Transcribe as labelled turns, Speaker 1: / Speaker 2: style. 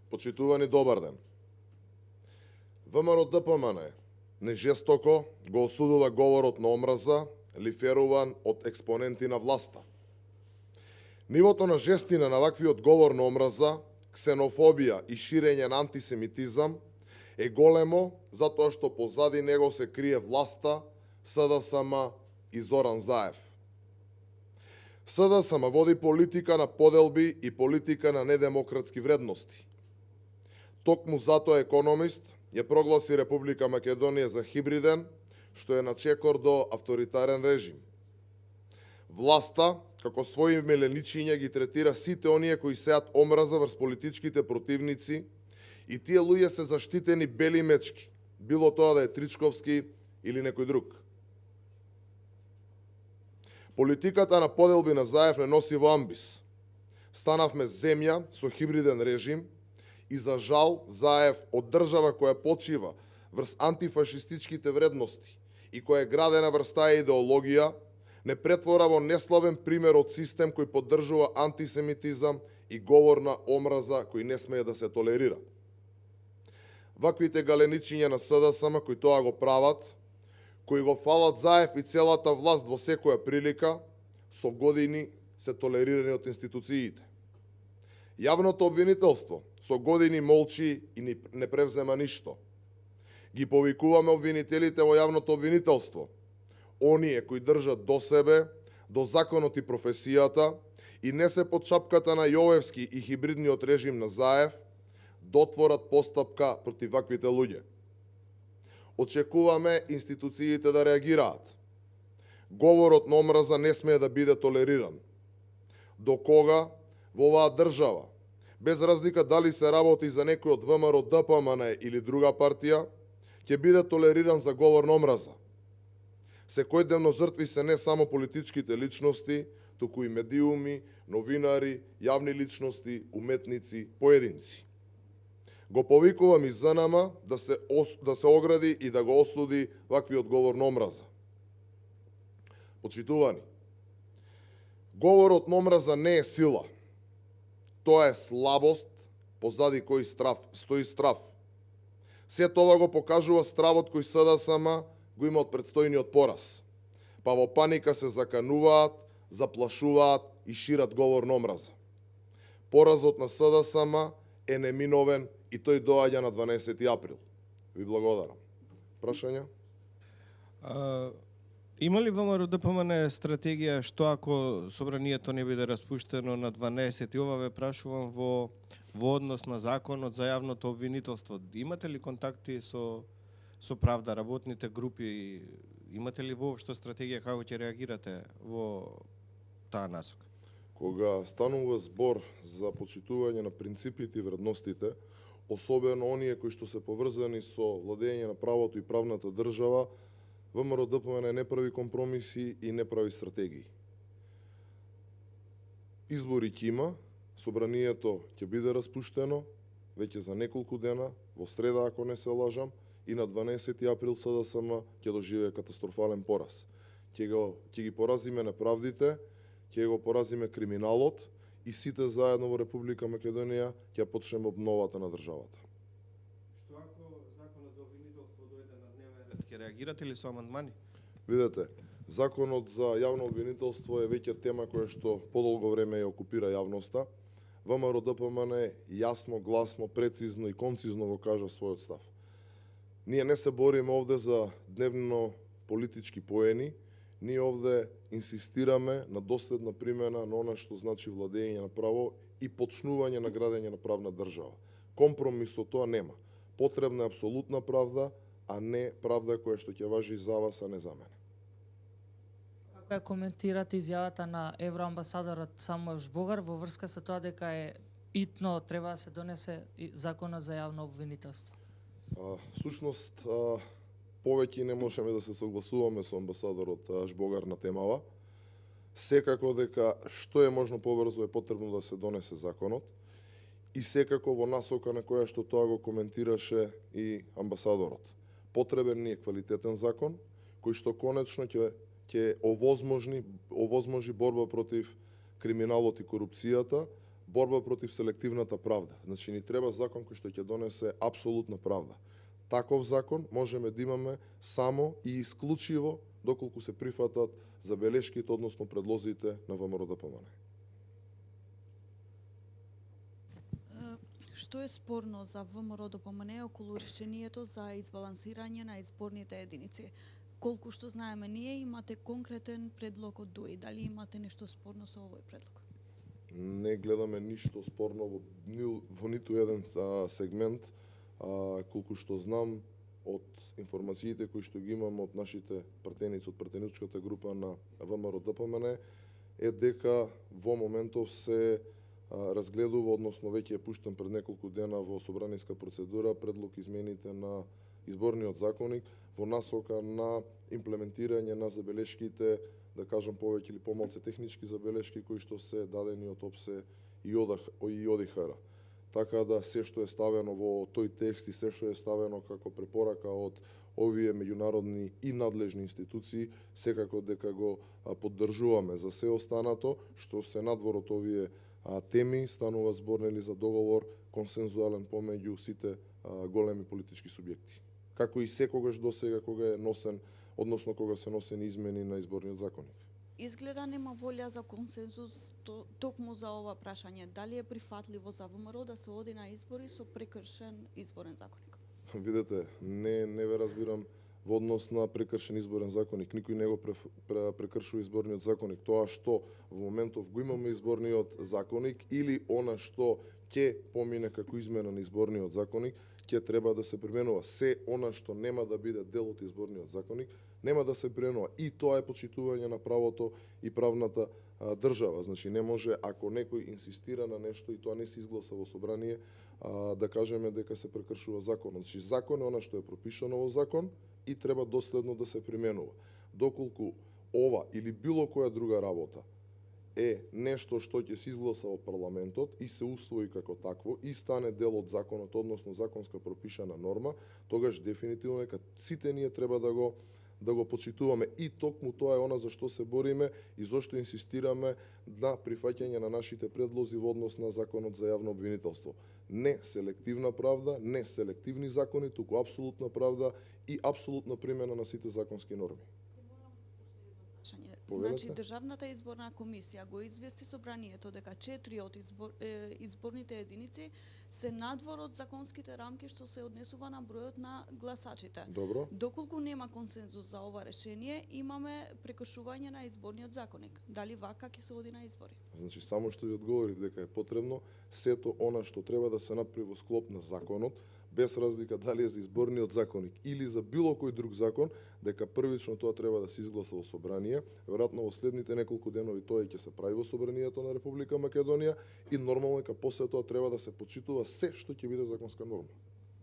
Speaker 1: Почитувани, добар ден. ВМРО ДПМН нежестоко го осудува говорот на омраза, лиферуван од експоненти на власта. Нивото на жестина на ваквиот говор на омраза, ксенофобија и ширење на антисемитизам е големо затоа што позади него се крие власта, СДСМ и Зоран Заев. СДСМ води политика на поделби и политика на недемократски вредности. Токму затоа економист ја прогласи Република Македонија за хибриден, што е на чекор до авторитарен режим. Власта, како своји меленичиња, ги третира сите оние кои сеат омраза врз политичките противници и тие луѓе се заштитени бели мечки, било тоа да е Тричковски или некој друг. Политиката на поделби на Заев не носи во амбис. Станавме земја со хибриден режим и за жал Заев од држава која почива врз антифашистичките вредности и која е градена врз таа идеологија, не претвора во неславен пример од систем кој поддржува антисемитизам и говор на омраза кој не смее да се толерира. Ваквите галеничиња на СДСМ кои тоа го прават, кои го фалат Заев и целата власт во секоја прилика, со години се толерирани од институциите. Јавното обвинителство со години молчи и не превзема ништо. Ги повикуваме обвинителите во јавното обвинителство, оние кои држат до себе, до законот и професијата и не се под шапката на Јовевски и хибридниот режим на Заев, дотворат постапка против ваквите луѓе. Очекуваме институциите да реагираат. Говорот на омраза не смее да биде толериран. До кога во оваа држава, без разлика дали се работи за некој од ВМРО ДПМН или друга партија, ќе биде толериран за говор на омраза? Секојдневно жртви се не само политичките личности, туку и медиуми, новинари, јавни личности, уметници, поединци. Го повикувам и ЗНМ да се огради и да го осуди ваквиот говор на омраза. Почитувани, говорот на омраза не е сила. Тоа е слабост, позади кој стои страв. Се тоа го покажува стравот кој СДСМ го има од предстојниот пораз. Па во паника се закануваат, заплашуваат и шират говор на омраза. Поразот на СДСМ е неминовен и тој доаѓа на 12 април. Ви благодарам. Прашања?
Speaker 2: Има ли ВМРО ДПМН стратегија што ако собранието не биде распуштено на 12 и ова ве прашувам во однос на законот за јавното обвинителство? Имате ли контакти со правда, работните групи? Имате ли воопшто стратегија како ќе реагирате во таа насока?
Speaker 1: Кога станува збор за почитување на принципите и вредностите, особено оние кои што се поврзани со владење на правото и правната држава, ВМРО ДПМН не прави компромиси и не прави стратегии. Избори ќе има, собранието ќе биде распуштено веќе за неколку дена, во среда ако не се лажам, и на 12 април СДСМ ќе доживее катастрофален пораз. Ќе ги поразиме неправдите, ќе го поразиме криминалот и сите заедно во Република Македонија ќе почнеме обновата на државата.
Speaker 2: Што ако законот за обвинителство дојде на дневен ред, ќе реагирате ли со амандмани?
Speaker 1: Видете, законот за јавно обвинителство е веќе тема која што подолго време ја окупира јавноста. ВМРО ДПМН јасно, гласно, прецизно и концизно го кажа својот став. Ние не се бориме овде за дневно политички поени, ние овде инсистираме на доследна примена на она што значи владење на право и почнување на градење на правна држава. Компромис со тоа нема. Потребна е апсолутна правда, а не правда која што ќе важи за вас, а не за мене.
Speaker 3: Како ја коментирате изјавата на евроамбасадорот Самуел Жбогар во врска со тоа дека е итно треба да се донесе законот за јавно обвинителство?
Speaker 1: Сушност, повеќе не можеме да се согласуваме со амбасадорот Жбогар на темава. Секако дека што е можно побрзо е потребно да се донесе законот и секако во насока на која што тоа го коментираше и амбасадорот. Потребен ни е квалитетен закон кој што конечно ќе овозможи борба против криминалот и корупцијата, борба против селективната правда. Значи ни треба закон кој што ќе донесе апсолутна правда. Таков закон можеме да имаме само и исклучиво доколку се прифатат забелешките, односно предлозите на ВМРО-ДПМНЕ.
Speaker 4: Што е спорно за ВМРО-ДПМНЕ околу решението за избалансирање на изборните единици? Колку што знаеме ние, имате конкретен предлог од ДУИ. Дали имате нешто спорно со овој предлог?
Speaker 1: Не гледаме ништо спорно во ниту еден сегмент. Колку што знам од информациите кои што ги имам од нашите пратеници, од пратеничката група на ВМРО-ДПМНЕ, е дека во моментов се разгледува, односно веќе е пуштен пред неколку дена во собраниска процедура предлог измените на изборниот законник во насока на имплементирање на забелешките, да кажам повеќе или помалку технички забелешки кои што се дадени од ОПСЕ и ОДИХР. Така да се што е ставено во тој текст и се што е ставено како препорака од овие меѓународни и надлежни институции, секако дека го поддржуваме. За се останато што се надвор од овие теми, станува збор за договор консензуален помеѓу сите големи политички субјекти. Како и секогаш досега кога е носен, односно кога се носени измени на изборниот законник.
Speaker 4: Изгледа нема волја за консензус токму за ова прашање. Дали е прифатливо за ВМРО да се оди на избори со прекршен изборен законник?
Speaker 1: Видете, не ве разбирам во однос на прекршен изборен законник. Никој не го прекршува изборниот законник. Тоа што во моментов го имаме изборниот законник или она што ќе помине како измена на изборниот законник, ќе треба да се применува. Се она што нема да биде дел од изборниот законник, нема да се применува. И тоа е почитување на правото и правната држава. Значи не може, ако некој инсистира на нешто и тоа не се изгласа во собрание, да кажеме дека се прекршува законот. Значи закон е она што е пропишано во закон и треба доследно да се применува. Доколку ова или било која друга работа е нешто што ќе се изгласа во парламентот и се усвои како такво и стане дел од законот, односно законска пропишана норма, тогаш дефинитивно дека сите ние треба да го почитуваме. И токму тоа е она за што се бориме и зашто инсистираме на прифаќање на нашите предлози во однос на законот за јавно обвинителство. Не селективна правда, не селективни закони, туку апсолутна правда и апсолутна примена на сите законски норми.
Speaker 4: Значи, Државната изборна комисија го извести собранието дека 4 од изборните единици се надвор од законските рамки што се однесува на бројот на гласачите.
Speaker 1: Добро.
Speaker 4: Доколку нема консензус за ова решение, имаме прекршување на изборниот законник. Дали вака ќе се оди на избори?
Speaker 1: Значи, само што ви одговорив дека е потребно сето она што треба да се направи во склоп на законот, без разлика дали е за изборниот законник или за било кој друг закон, дека првично тоа треба да се изгласа во собрание. Веројатно во следните неколку денови тоа ќе се прави во собранието на Република Македонија и нормално дека после тоа треба да се почитува се што ќе биде законска норма.